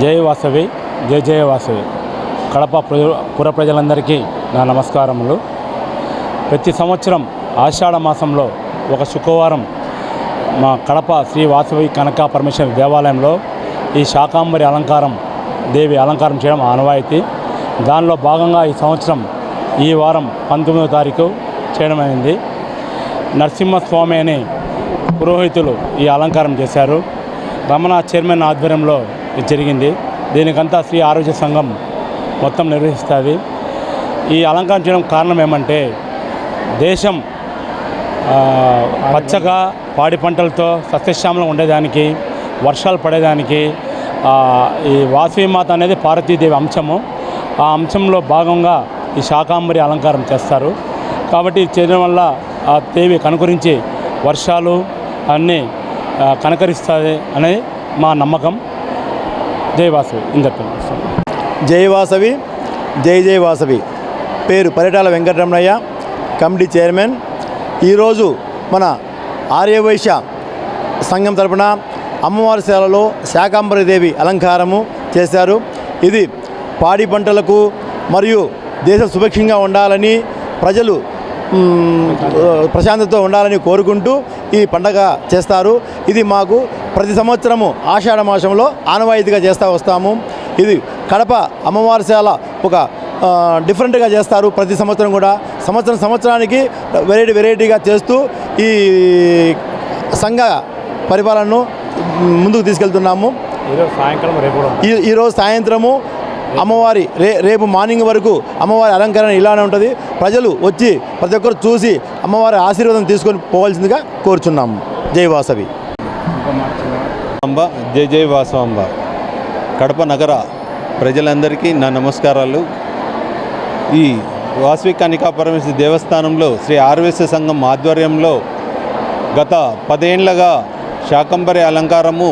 జై వాసవి, జై జయ వాసవి. కడప పుర ప్రజలందరికీ నా నమస్కారములు. ప్రతి సంవత్సరం ఆషాఢ మాసంలో ఒక శుక్రవారం మా కడప శ్రీ వాసవి కనకా పరమేశ్వరి దేవాలయంలో ఈ శాకాంబరి దేవి అలంకారం చేయడం ఆనవాయితీ. దానిలో భాగంగా ఈ సంవత్సరం ఈ వారం 19వ తారీఖు చేయడం అయింది. నరసింహస్వామి అనే పురోహితులు ఈ అలంకారం చేశారు. రమణ చైర్మన్ ఆధ్వర్యంలో ఇది జరిగింది. దీనికంతా శ్రీ ఆరోగ్య సంఘం మొత్తం నిర్వహిస్తుంది. ఈ అలంకారం చేయడం కారణం ఏమంటే దేశం పచ్చగా పాడి పంటలతో సస్యశ్యామలం ఉండేదానికి, వర్షాలు పడేదానికి ఈ వాసవిమాత అనేది పార్వతీదేవి అంశము. ఆ అంశంలో భాగంగా ఈ శాకాంబరి అలంకారం చేస్తారు. కాబట్టి చేయడం వల్ల ఆ దేవి కనుకరించి వర్షాలు అన్నీ కనకరిస్తుంది అనేది మా నమ్మకం. జై వాసవి. జై వాసవి, జై జై వాసవి. పేరు పరిటాల వెంకటరమణయ్య, కమిటీ చైర్మన్. ఈరోజు మన ఆర్యవైశ్య సంఘం తరపున అమ్మవారి సేవలో శాకాంబరి దేవి అలంకారము చేశారు. ఇది పాడి పంటలకు మరియు దేశం సుభిక్షంగా ఉండాలని, ప్రజలు ప్రశాంతతతో ఉండాలని కోరుకుంటూ ఈ పండగ చేస్తారు. ఇది మాకు ప్రతి సంవత్సరము ఆషాఢ మాసంలో ఆనవాయితీగా చేస్తూ వస్తాము. ఇది కడప అమ్మవారి సేవ ఒక డిఫరెంట్గా చేస్తారు. ప్రతి సంవత్సరం కూడా సంవత్సరానికి వెరైటీగా చేస్తూ ఈ సంఘ పరిపాలనను ముందుకు తీసుకెళ్తున్నాము. ఈరోజు సాయంత్రము అమ్మవారి రేపు మార్నింగ్ వరకు అమ్మవారి అలంకరణ ఇలానే ఉంటుంది. ప్రజలు వచ్చి ప్రతి ఒక్కరు చూసి అమ్మవారి ఆశీర్వాదం తీసుకొని పోవాల్సిందిగా కోరుచున్నాము. జై వాసవి. జై జై వాసవాంబ. కడప నగర ప్రజలందరికీ నా నమస్కారాలు. ఈ వాసవి కనికా పరమేశ్వరి దేవస్థానంలో శ్రీ ఆర్యవైశ్య సంఘం ఆధ్వర్యంలో గత 10 ఏళ్లుగా శాకంబరి అలంకారము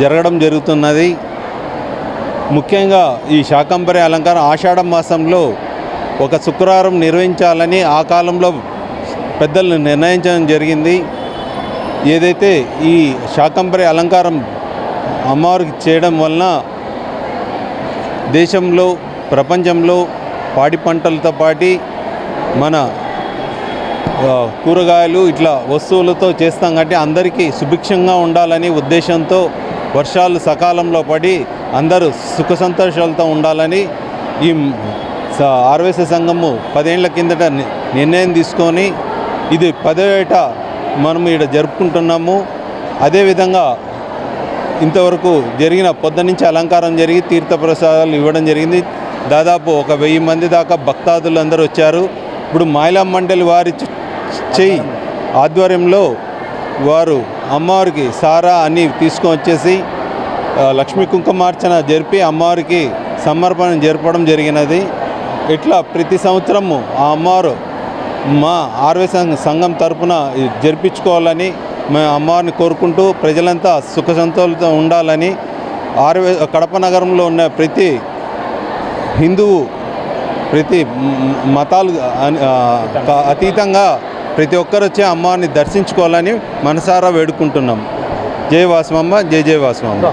జరగడం జరుగుతున్నది. ముఖ్యంగా ఈ శాకంబరి అలంకారం ఆషాఢ మాసంలో ఒక శుక్రవారం నిర్వహించాలని ఆ కాలంలో పెద్దలు నిర్ణయించడం జరిగింది. ఏదైతే ఈ శాకంబరి అలంకారం అమ్మవారికి చేయడం వలన దేశంలో ప్రపంచంలో పాడి పంటలతో పాటు మన కూరగాయలు ఇట్లా వస్తువులతో చేస్తాం కాబట్టి అందరికీ సుభిక్షంగా ఉండాలని ఉద్దేశంతో వర్షాలు సకాలంలో పడి అందరూ సుఖ సంతోషాలతో ఉండాలని ఈ ఆర్యవైశ్య సంఘము 10 ఏళ్ల కిందట నిర్ణయం తీసుకొని ఇది 10వ ఏట మనం ఇక్కడ జరుపుకుంటున్నాము. అదేవిధంగా ఇంతవరకు జరిగిన పొద్దునుంచి అలంకారం జరిగి తీర్థప్రసాదాలు ఇవ్వడం జరిగింది. దాదాపు 1000 మంది దాకా భక్తాదులు అందరూ వచ్చారు. ఇప్పుడు మహిళా మండలి వారి చెయ్యి ఆధ్వర్యంలో వారు అమ్మవారికి సారా అన్నీ తీసుకొని వచ్చేసి లక్ష్మీ కుంకుమార్చన జరిపి అమ్మవారికి సమర్పణ జరపడం జరిగినది. ఇట్లా ప్రతి సంవత్సరము ఆ అమ్మవారు మా ఆర్యవైశ్య సంఘం తరపున జరిపించుకోవాలని మేము అమ్మవారిని కోరుకుంటూ ప్రజలంతా సుఖ సంతోషంతో ఉండాలని కడప నగరంలో ఉన్న ప్రతి హిందువు ప్రతి మతాలు అతీతంగా ప్రతి ఒక్కరు వచ్చి అమ్మవారిని దర్శించుకోవాలని మనసారా వేడుకుంటున్నాం. జై వాసవమ్మ, జై జై వాసవమ్మ.